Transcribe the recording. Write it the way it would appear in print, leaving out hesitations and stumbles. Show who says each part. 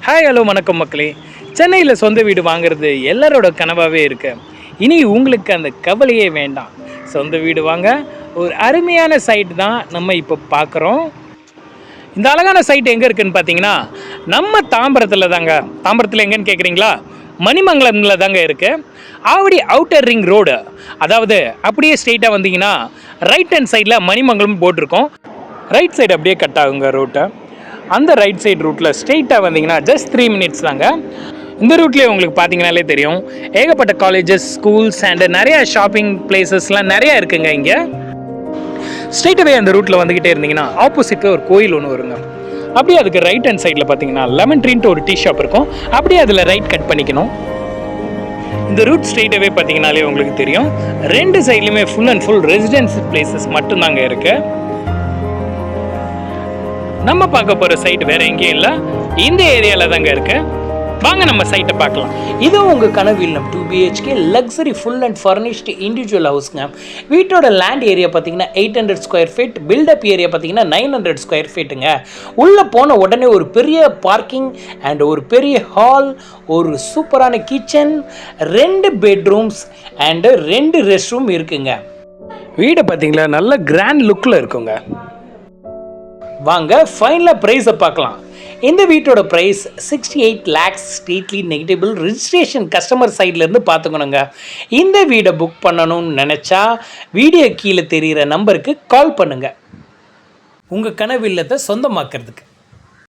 Speaker 1: Hi hello வணக்கம் மக்களே. சென்னையில் சொந்த வீடு வாங்குறது எல்லாரோட கனவாகவே இருக்கு. இனி உங்களுக்கு அந்த கவலையே வேண்டாம். சொந்த வீடு வாங்க ஒரு அருமையான சைட் தான் நம்ம இப்போ பார்க்குறோம். இந்த அழகான சைட் எங்கே இருக்குதுன்னு பார்த்தீங்கன்னா நம்ம தாம்பரத்தில் தாங்க. தாம்பரத்தில் எங்கேன்னு கேட்குறீங்களா? மணிமங்கலத்தில் தாங்க இருக்குது. ஆவடி அவுட்டர் ரிங் ரோடு, அதாவது அப்படியே ஸ்ட்ரெயிட்டாக வந்தீங்கன்னா ரைட் ஹேண்ட் சைடில் மணிமங்கலம் போட்டிருக்கோம். ரைட் சைடு அப்படியே கட் ஆகுங்க ரோட்டை. அந்த ரைட் சைடு ரூட்டில் ஸ்ட்ரெயிட்டாக வந்தீங்கன்னா ஜஸ்ட் 3 minutes தாங்க. இந்த ரூட்லேயே உங்களுக்கு பார்த்தீங்கனாலே தெரியும், ஏகப்பட்ட காலேஜஸ், ஸ்கூல்ஸ் அண்டு நிறையா ஷாப்பிங் பிளேசஸ்லாம் நிறையா இருக்குங்க. இங்கே ஸ்ட்ரெயிட்டாகவே அந்த ரூட்டில் வந்துக்கிட்டே இருந்தீங்கன்னா ஆப்போசிட்டில் ஒரு கோயில் ஒன்று வருங்க. அப்படியே அதுக்கு ரைட் ஹேண்ட் சைடில் பார்த்தீங்கன்னா லெமன் ட்ரீன்ட்டு ஒரு டீ ஷாப் இருக்கும். அப்படியே அதில் ரைட் கட் பண்ணிக்கணும். இந்த ரூட் ஸ்ட்ரெயிட்டாகவே பார்த்தீங்கனாலே உங்களுக்கு தெரியும், 2 சைட்லையுமே full and full residency places மட்டும்தாங்க இருக்குது. நம்ம பார்க்க போகிற சைட் வேறு எங்கேயும் இல்லை, இந்த ஏரியாவில் தாங்க இருக்கு. வாங்க நம்ம சைட்டை பார்க்கலாம். இது உங்கள் கனவு இல்லம் 2 BHK luxury full and furnished individual ஹவுஸ்ங்க. வீட்டோட லேண்ட் ஏரியா பார்த்தீங்கன்னா 800 ஸ்கொயர் ஃபீட், பில்டப் ஏரியா பார்த்தீங்கன்னா 900 ஸ்கொயர் ஃபீட்டுங்க. உள்ளே போன உடனே ஒரு பெரிய பார்க்கிங் அண்ட் ஒரு பெரிய ஹால், ஒரு சூப்பரான kitchen, 2 bedrooms and 2 rest room இருக்குங்க. வீடை பார்த்தீங்களா நல்ல கிராண்ட் லுக்கில் இருக்குங்க. வாங்க ஃபைனலாக ப்ரைஸை பார்க்கலாம். இந்த வீட்டோட ப்ரைஸ் 68 lakhs, ஸ்ட்ரீட்லி நெகட்டிபிள் ரிஜிஸ்ட்ரேஷன் கஸ்டமர் சைட்லேருந்து பார்த்துக்கணுங்க. இந்த வீடை புக் பண்ணணும்னு நினச்சா வீடியோ கீழே தெரிகிற நம்பருக்கு கால் பண்ணுங்கள், உங்கள் கனவு இல்லத்தை சொந்தமாக்கிறதுக்கு.